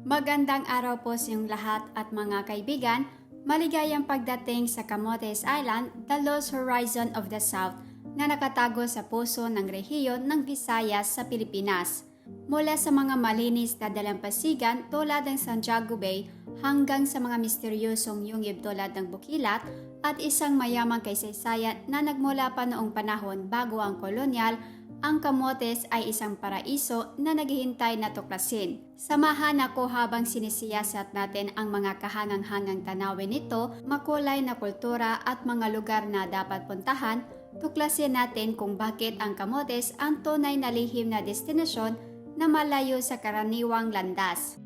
Magandang araw po sa inyong lahat at mga kaibigan. Maligayang pagdating sa Camotes Island, the Lost Horizon of the South, na nakatago sa puso ng rehiyon ng Visayas sa Pilipinas. Mula sa mga malinis na dalampasigan tulad ng Santiago Bay hanggang sa mga misteryosong yungib tulad ng Bukilat at isang mayamang kaysaysayan na nagmula pa noong panahon bago ang kolonyal, ang Camotes ay isang paraiso na naghihintay na tuklasin. Samahan ako habang sinisiyasat natin ang mga kahangang-hangang tanawin nito, makulay na kultura at mga lugar na dapat puntahan. Tuklasin natin kung bakit ang Camotes ang tunay na lihim na destinasyon na malayo sa karaniwang landas.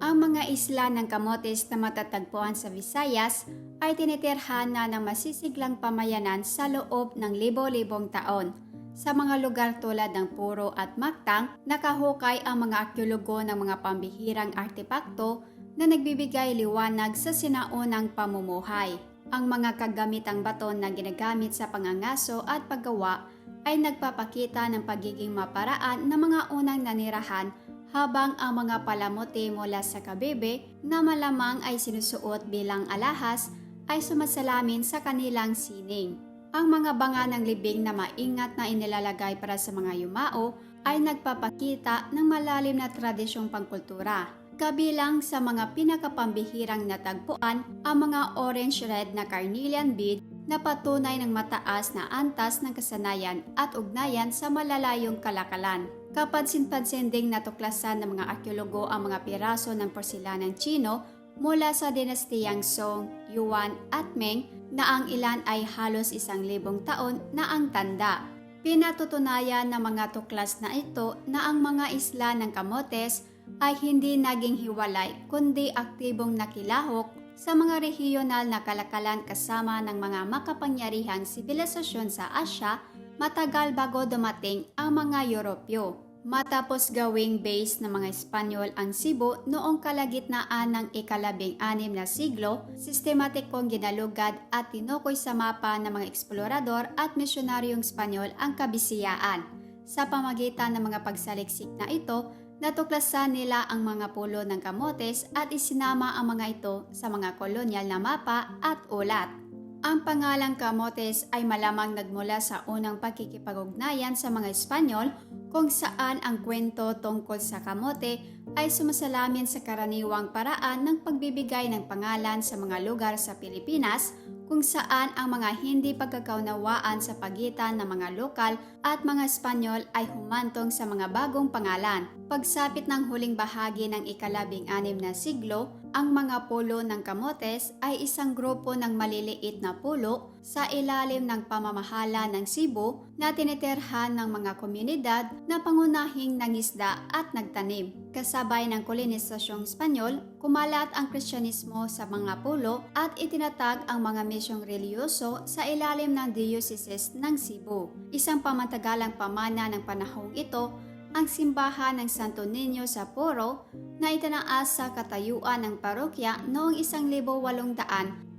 Ang mga isla ng Camotes na matatagpuan sa Visayas ay tinitirhan ng masisiglang pamayanan sa loob ng libo-libong taon. Sa mga lugar tulad ng Puro at Mactang, nakahukay ang mga arkeologo ng mga pambihirang artepakto na nagbibigay liwanag sa sinaunang pamumuhay. Ang mga kagamitang bato na ginagamit sa pangangaso at paggawa ay nagpapakita ng pagiging maparaan ng mga unang nanirahan, habang ang mga palamuti mula sa kabebe na malamang ay sinusuot bilang alahas ay sumasalamin sa kanilang sining. Ang mga banga ng libing na maingat na inilalagay para sa mga yumao ay nagpapakita ng malalim na tradisyong pangkultura. Kabilang sa mga pinakapambihirang natagpuan ang mga orange red na carnelian bead na patunay ng mataas na antas ng kasanayan at ugnayan sa malalayong kalakalan. Kapansin-pansin ding natuklasan ng mga arkeologo ang mga piraso ng porselanang Chino mula sa dinastiyang Song, Yuan at Ming na ang ilan ay halos 1,000 taon na ang tanda. Pinatutunayan ng mga tuklas na ito na ang mga isla ng Camotes ay hindi naging hiwalay kundi aktibong nakilahok sa mga rehiyonal na kalakalan kasama ng mga makapangyarihang sibilisasyon sa Asya matagal bago dumating ang mga Europyo. Matapos gawing base ng mga Espanyol ang Cebu noong kalagitnaan ng ika-16 na siglo, sistematikong ginalugad at tinukoy sa mapa ng mga eksplorador at misyonaryong Espanyol ang Kabisayaan. Sa pamagitan ng mga pagsaliksik na ito, natuklasan nila ang mga pulo ng Camotes at isinama ang mga ito sa mga kolonyal na mapa at ulat. Ang pangalang Camotes ay malamang nagmula sa unang pagkikipag-ugnayan sa mga Espanyol kung saan ang kwento tungkol sa kamote ay sumasalamin sa karaniwang paraan ng pagbibigay ng pangalan sa mga lugar sa Pilipinas kung saan ang mga hindi pagkakaunawaan sa pagitan ng mga lokal at mga Espanyol ay humantong sa mga bagong pangalan. Pagsapit ng huling bahagi ng ika-16 na siglo, ang mga pulo ng Camotes ay isang grupo ng maliliit na pulo sa ilalim ng pamamahala ng Cebu na tinitirhan ng mga komunidad na pangunahing nangisda at nagtanim. Kasabay ng kolonisasyong Espanyol, kumalat ang Kristyanismo sa mga pulo at itinatag ang mga misyong reliyoso sa ilalim ng Diocese ng Cebu. Isang pamantagalang pamana ng panahong ito ang simbahan ng Santo Niño sa Puro na itinaas sa katayuan ng parokya noong 1847.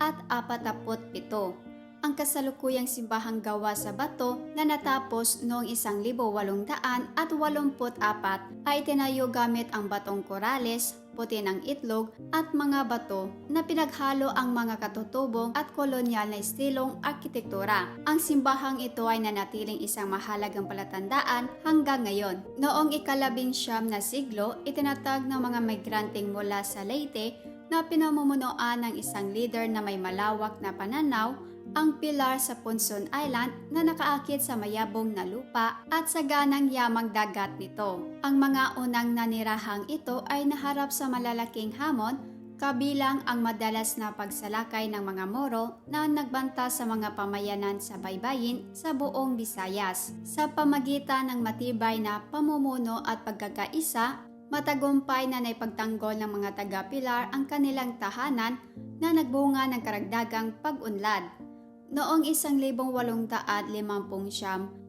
Ang kasalukuyang simbahang gawa sa bato na natapos noong 1884 ay itinayo gamit ang batong korales, puti ng itlog at mga bato na pinaghalo ang mga katutubong at kolonyal na estilong arkitektura. Ang simbahang ito ay nanatiling isang mahalagang palatandaan hanggang ngayon. Noong ika-19 na siglo, itinatag ng mga migranteng mula sa Leyte na pinamumunuan ng isang leader na may malawak na pananaw ang pilar sa Punson Island na nakaakit sa mayabong na lupa at saganang yamang dagat nito. Ang mga unang nanirahang ito ay naharap sa malalaking hamon, kabilang ang madalas na pagsalakay ng mga Moro na nagbanta sa mga pamayanan sa baybayin sa buong Visayas. Sa pamagitan ng matibay na pamumuno at pagkakaisa, matagumpay na naipagtanggol ng mga taga-pilar ang kanilang tahanan na nagbunga ng karagdagang pag-unlad. Noong 1850,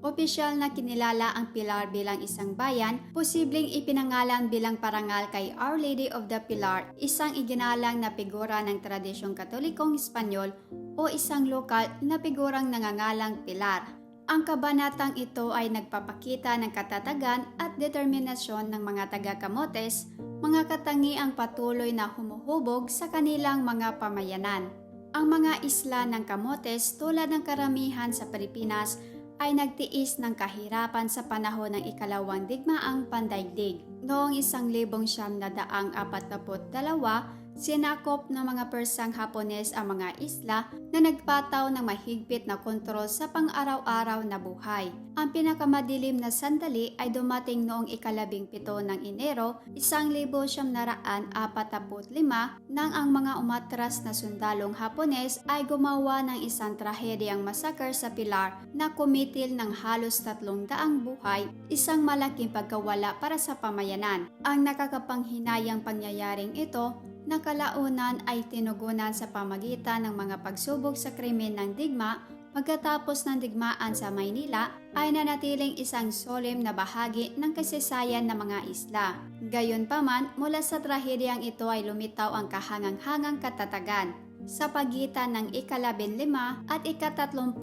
opisyal na kinilala ang Pilar bilang isang bayan, posibleng ipinangalan bilang parangal kay Our Lady of the Pilar, isang iginalang na figura ng tradisyong Katolikong Espanyol o isang lokal na figurang nangangalang Pilar. Ang kabanatang ito ay nagpapakita ng katatagan at determinasyon ng mga taga-Camotes, mga katangiang patuloy na humuhubog sa kanilang mga pamayanan. Ang mga isla ng Camotes tulad ng karamihan sa Pilipinas ay nagtiis ng kahirapan sa panahon ng ikalawang digmaang pandaigdig. Noong 1942, sinakop ng mga Persang Hapones ang mga isla na nagpataw ng mahigpit na kontrol sa pang-araw-araw na buhay. Ang pinakamadilim na sandali ay dumating noong ika-17 ng Enero, 1945 nang ang mga umatras na sundalong Hapones ay gumawa ng isang trahedyang massacre sa Pilar na kumitil ng halos 300 buhay, isang malaking pagkawala para sa pamayanan. Ang nakakapanghinayang pangyayaring ito na kalaunan ay tinugunan sa pamagitan ng mga pagsubok sa krimen ng digma. Pagkatapos ng digmaan sa Maynila ay nanatiling isang solemn na bahagi ng kasaysayan ng mga isla. Gayunpaman, mula sa trahedyang ito ay lumitaw ang kahangang-hangang katatagan. Sa pagitan ng ika-15 at ika-31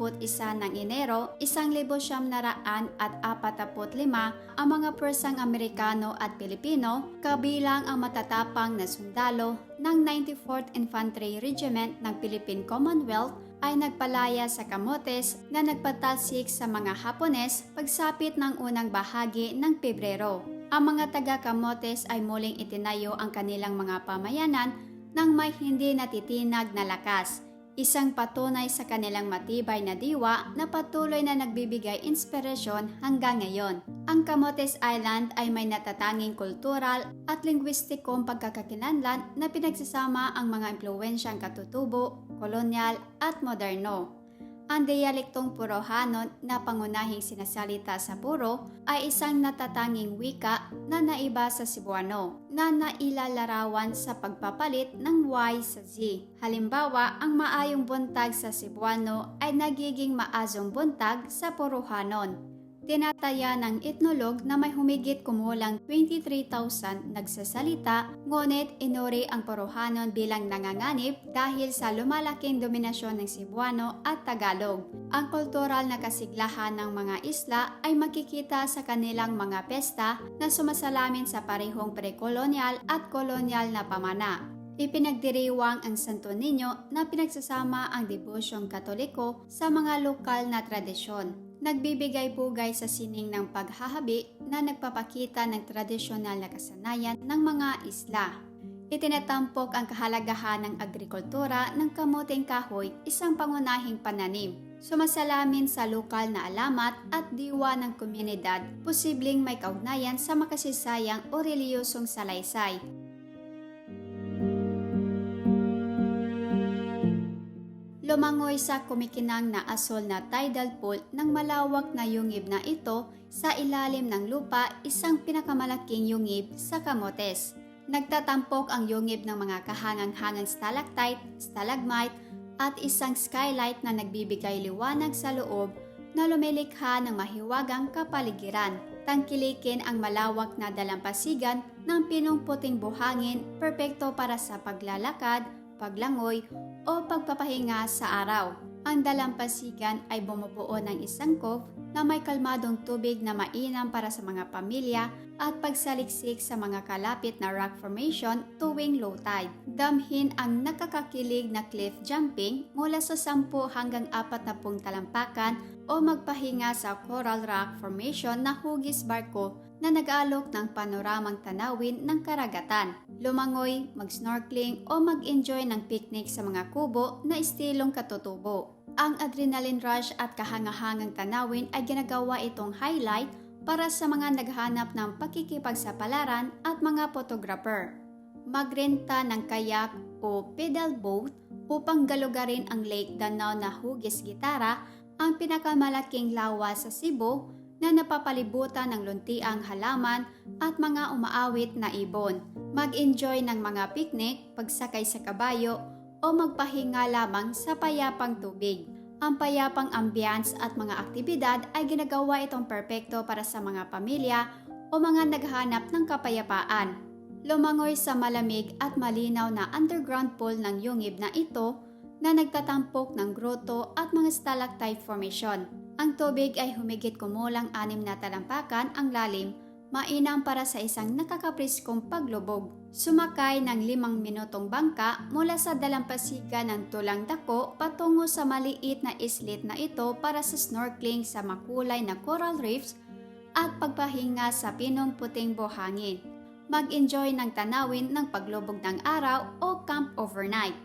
ng Enero, 1945, ang mga Persang Amerikano at Pilipino, kabilang ang matatapang na sundalo ng 94th Infantry Regiment ng Philippine Commonwealth, ay nagpalaya sa Camotes na nagpatalsik sa mga Hapones pagsapit ng unang bahagi ng Pebrero. Ang mga taga-Camotes ay muling itinayo ang kanilang mga pamayanan nang may hindi natitinag na lakas, isang patunay sa kanilang matibay na diwa na patuloy na nagbibigay inspirasyon hanggang ngayon. Ang Camotes Island ay may natatanging kultural at lingwistikong pagkakakilanlan na pinagsasama ang mga impluwensyang katutubo, kolonyal at moderno. Ang dialektong Purohanon na pangunahing sinasalita sa Puro ay isang natatanging wika na naiba sa Cebuano na nailalarawan sa pagpapalit ng Y sa Z. Halimbawa, ang maayong buntag sa Cebuano ay nagiging maazong buntag sa Purohanon. Tinataya ng etnolog na may humigit kumulang 23,000 nagsasalita, ngunit inuri ang Purohanon bilang nanganganib dahil sa lumalaking dominasyon ng Cebuano at Tagalog. Ang kultural na kasiglahan ng mga isla ay makikita sa kanilang mga pesta na sumasalamin sa parehong pre-kolonyal at kolonyal na pamana. Ipinagdiriwang ang Santo Niño na pinagsasama ang debusyong Katoliko sa mga lokal na tradisyon. Nagbibigay-bugay sa sining ng paghahabi na nagpapakita ng tradisyonal na kasanayan ng mga isla. Itinatampok ang kahalagahan ng agrikultura ng kamuting kahoy, isang pangunahing pananim. Sumasalamin sa lokal na alamat at diwa ng komunidad, posibleng may kaugnayan sa makasisayang o reliyosong salaysay. Lumangoy sa kumikinang na asol na tidal pool ng malawak na yungib na ito sa ilalim ng lupa, isang pinakamalaking yungib sa Camotes. Nagtatampok ang yungib ng mga kahangang-hangang stalactite, stalagmite at isang skylight na nagbibigay liwanag sa loob na lumilikha ng mahiwagang kapaligiran. Tangkilikin ang malawak na dalampasigan ng pinungputing buhangin, perpekto para sa paglalakad, paglangoy o pagpapahinga sa araw. Ang dalampasigan ay bumubuo ng isang cove na may kalmadong tubig na mainam para sa mga pamilya at pagsaliksik sa mga kalapit na rock formation tuwing low tide. Damhin ang nakakakilig na cliff jumping mula sa 10 hanggang 40 talampakan o magpahinga sa coral rock formation na hugis barko na nag-aalok ng panoramang tanawin ng karagatan. Lumangoy, mag-snorkeling o mag-enjoy ng picnic sa mga kubo na estilong katutubo. Ang adrenaline rush at kahangahangang tanawin ay ginagawa itong highlight para sa mga naghanap ng pakikipagsapalaran at mga photographer. Magrenta ng kayak o pedal boat upang galugarin ang Lake Danao na hugis gitara, ang pinakamalaking lawa sa Cebu na napapalibutan ng luntiang halaman at mga umaawit na ibon. Mag-enjoy ng mga picnic, pagsakay sa kabayo o magpahinga lamang sa payapang tubig. Ang payapang ambience at mga aktibidad ay ginagawa itong perpekto para sa mga pamilya o mga naghahanap ng kapayapaan. Lumangoy sa malamig at malinaw na underground pool ng yungib na ito na nagtatampok ng groto at mga stalactite formation. Ang tubig ay humigit kumulang 6 na talampakan ang lalim, mainam para sa isang nakakapriskong paglubog. Sumakay ng 5 minutong bangka mula sa dalampasigan ng Tulang Dako patungo sa maliit na islet na ito para sa snorkeling sa makulay na coral reefs at pagpahinga sa pinong puting buhangin. Mag-enjoy ng tanawin ng paglubog ng araw o camp overnight.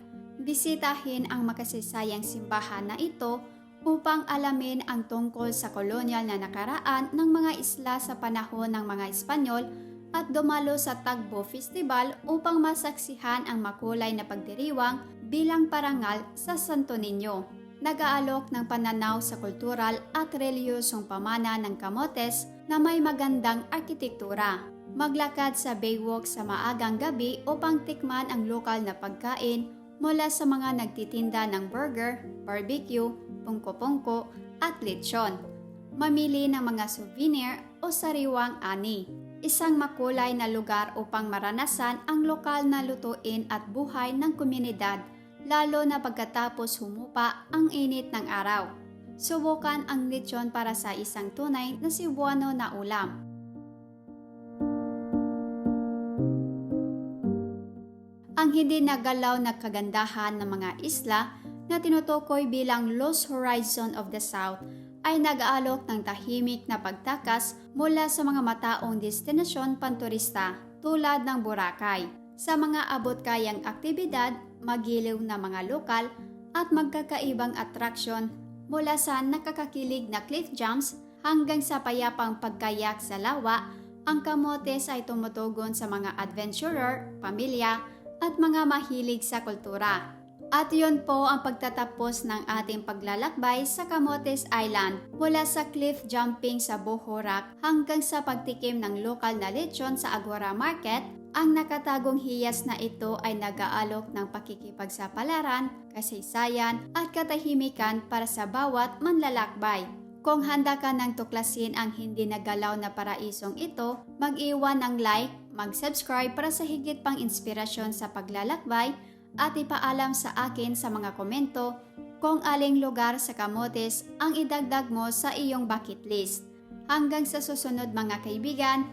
Bisitahin ang makasaysayang simbahan na ito upang alamin ang tungkol sa kolonyal na nakaraan ng mga isla sa panahon ng mga Espanyol at dumalo sa Tagbo Festival upang masaksihan ang makulay na pagdiriwang bilang parangal sa Santo Niño. Nag-aalok ng pananaw sa kultural at reliyosong pamana ng Camotes na may magandang arkitektura. Maglakad sa Baywalk sa maagang gabi upang tikman ang lokal na pagkain mula sa mga nagtitinda ng burger, barbecue, pungko-pungko at lechon. Mamili ng mga souvenir o sariwang ani. Isang makulay na lugar upang maranasan ang lokal na lutuin at buhay ng komunidad, lalo na pagkatapos humupa ang init ng araw. Subukan ang lechon para sa isang tunay na Cebuano na ulam. Ang hindi nagalaw na kagandahan ng mga isla na tinutukoy bilang Lost Horizon of the South ay nag-aalok ng tahimik na pagtakas mula sa mga mataong destinasyon panturista tulad ng Boracay. Sa mga abot-kayang aktibidad, magiliw na mga lokal at magkakaibang atraksyon mula sa nakakakilig na cliff jumps hanggang sa payapang pagkayak sa lawa, ang Camotes ay tumutugon sa mga adventurer, pamilya at mga mahilig sa kultura. At yun po ang pagtatapos ng ating paglalakbay sa Camotes Island mula sa cliff jumping sa Bohorac hanggang sa pagtikim ng lokal na lechon sa Agora Market. Ang nakatagong hiyas na ito ay nag-aalok ng pakikipagsapalaran, kasaysayan at katahimikan para sa bawat manlalakbay. Kung handa ka nang tuklasin ang hindi nagalaw na paraisong ito, mag-iwan ng like, mag-subscribe para sa higit pang inspirasyon sa paglalakbay at ipaalam sa akin sa mga komento kung aling lugar sa Camotes ang idagdag mo sa iyong bucket list. Hanggang sa susunod mga kaibigan.